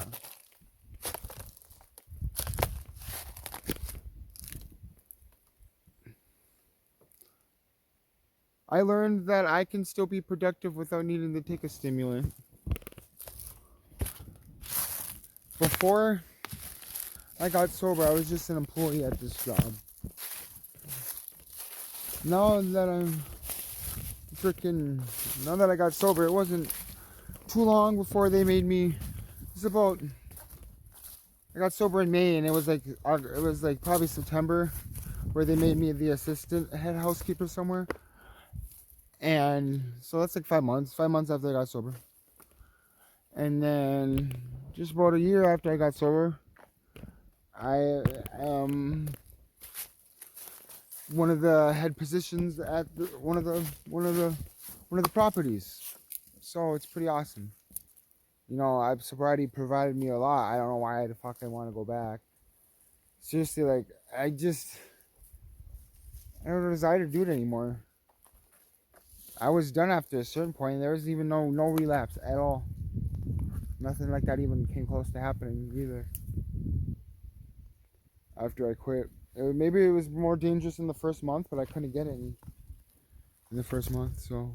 [SPEAKER 1] I learned that I can still be productive without needing to take a stimulant. Before I got sober, I was just an employee at this job. Now that I'm freaking, now that I got sober, it wasn't too long before they made me. It's about. I got sober in May, and it was like probably September, where they made me the assistant head housekeeper somewhere. And so that's like 5 months. 5 months after I got sober. And then just about a year after I got sober, I one of the head positions at one of the properties. So it's pretty awesome. You know, sobriety provided me a lot. I don't know why the fuck I want to go back. Seriously, like I don't desire to do it anymore. I was done after a certain point. There was even no relapse at all. Nothing like that even came close to happening either. After I quit, maybe it was more dangerous in the first month, but I couldn't get any in the first month. So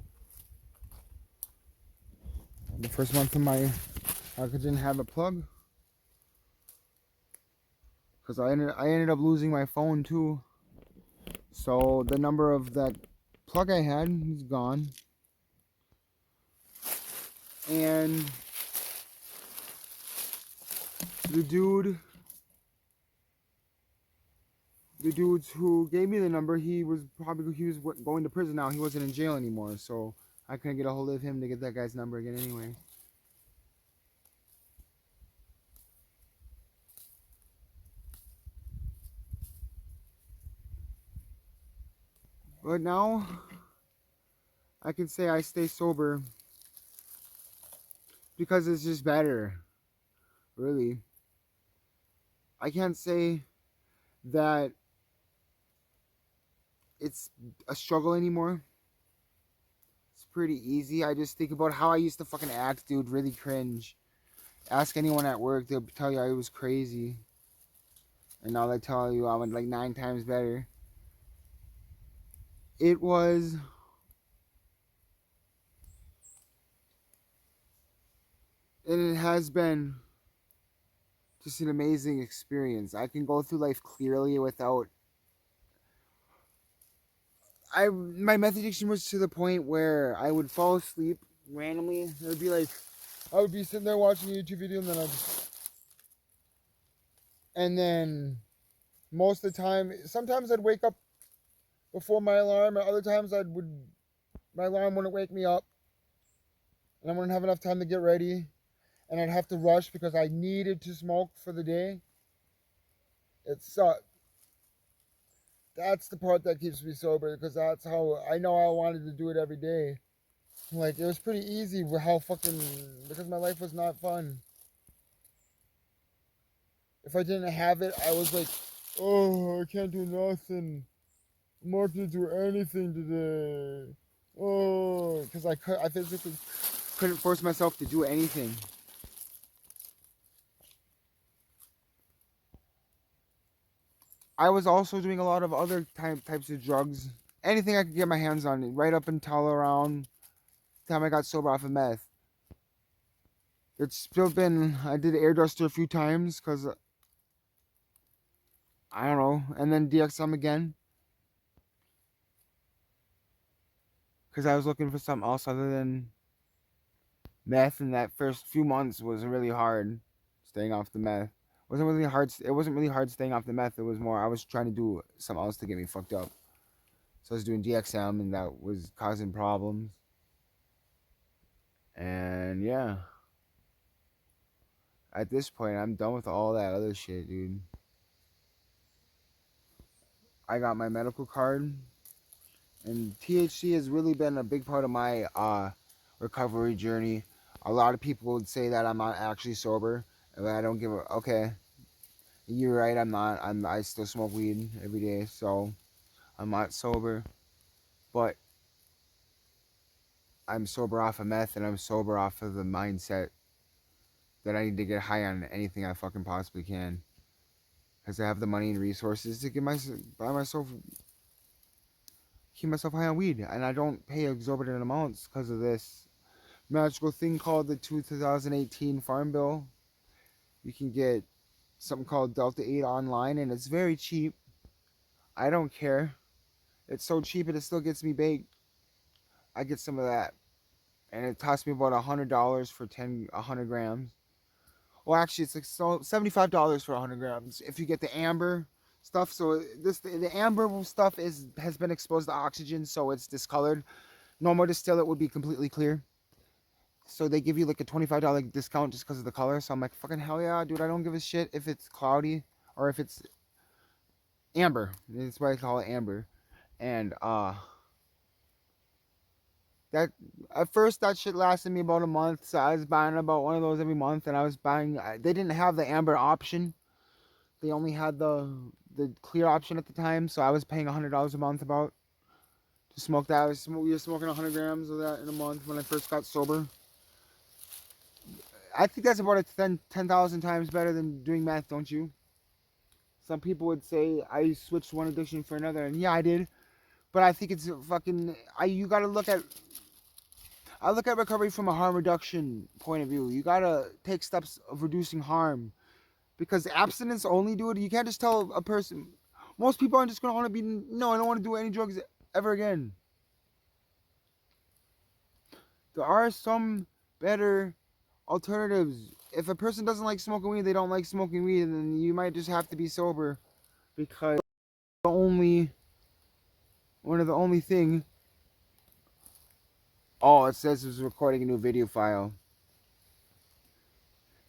[SPEAKER 1] in the first month of my, I didn't have a plug because I ended up losing my phone too. So the number of that plug I had is gone, and the dudes who gave me the number, he was going to prison now. He wasn't in jail anymore, so I couldn't get a hold of him to get that guy's number again anyway. But now I can say I stay sober because it's just better, really. I can't say that it's a struggle anymore. It's pretty easy. I just think about how I used to fucking act, dude. Really cringe. Ask anyone at work, they'll tell you I was crazy. And now they tell you I'm like 9 times better. It was. And it has been just an amazing experience. I can go through life clearly without. My meth addiction was to the point where I would fall asleep randomly. It would be like I would be sitting there watching a YouTube video, and then most of the time, sometimes I'd wake up before my alarm, and other times my alarm wouldn't wake me up, and I wouldn't have enough time to get ready, and I'd have to rush because I needed to smoke for the day. It sucked. That's the part that keeps me sober because that's how I know I wanted to do it every day. Like it was pretty easy with how fucking because my life was not fun. If I didn't have it, I was like, oh, I can't do nothing. I'm not gonna do anything today. Oh, because I physically couldn't force myself to do anything. I was also doing a lot of other types of drugs. Anything I could get my hands on, right up until around the time I got sober off of meth. It's still been, I did air duster a few times because, I don't know, and then DXM again. Because I was looking for something else other than meth, and that first few months was really hard staying off the meth. It wasn't really hard staying off the meth. It was more I was trying to do something else to get me fucked up. So I was doing DXM, and that was causing problems. And yeah, at this point, I'm done with all that other shit, dude. I got my medical card, and THC has really been a big part of my recovery journey. A lot of people would say that I'm not actually sober, but I don't give a. Okay, you're right. I'm not. I still smoke weed every day, so I'm not sober. But I'm sober off of meth, and I'm sober off of the mindset that I need to get high on anything I fucking possibly can. Because I have the money and resources to buy myself, keep myself high on weed. And I don't pay exorbitant amounts because of this magical thing called the 2018 Farm Bill. You can get something called Delta 8 online, and it's very cheap. I don't care. It's so cheap it still gets me baked. I get some of that. And it costs me about $100 for 100 grams. Well, actually, it's like $75 for 100 grams if you get the amber stuff. So the amber stuff has been exposed to oxygen, so it's discolored. Normal distillate would be completely clear. So they give you like a $25 discount just because of the color. So I'm like, fucking hell yeah, dude. I don't give a shit if it's cloudy or if it's amber. That's why I call it amber. And that at first that shit lasted me about a month. So I was buying about one of those every month, and I was buying. They didn't have the amber option. They only had the clear option at the time. So I was paying $100 a month about to smoke that. We were smoking 100 grams of that in a month when I first got sober. I think that's about 10,000 times better than doing meth, don't you? Some people would say I switched one addiction for another, and yeah, I did. But I think it's fucking. You gotta look at. I look at recovery from a harm reduction point of view. You gotta take steps of reducing harm, because abstinence only, dude. You can't just tell a person. Most people aren't just gonna want to be. No, I don't want to do any drugs ever again. There are some better alternatives. If a person doesn't like smoking weed, they don't like smoking weed, and then you might just have to be sober, because the only one of the only thing. Oh, it says it's recording a new video file.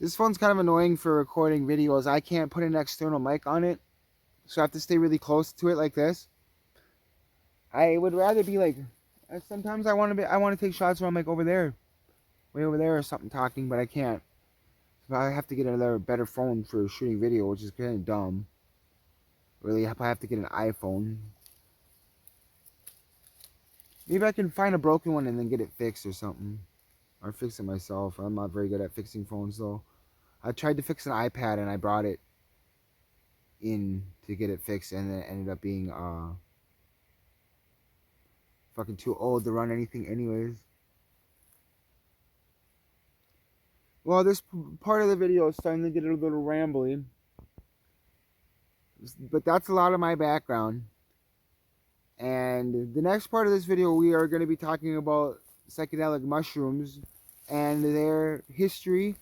[SPEAKER 1] This phone's kind of annoying for recording videos. I can't put an external mic on it, so I have to stay really close to it like this. I would rather be like. Sometimes I want to take shots where I'm like over there, way over there or something talking, but I can't. I have to get another better phone for shooting video, which is kind of dumb. Really, I have to get an iPhone. Maybe I can find a broken one and then get it fixed or something. Or fix it myself. I'm not very good at fixing phones though. I tried to fix an iPad and I brought it in to get it fixed, and then it ended up being fucking too old to run anything anyways. Well, this part of the video is starting to get a little rambly. But that's a lot of my background. And the next part of this video, we are going to be talking about psychedelic mushrooms and their history.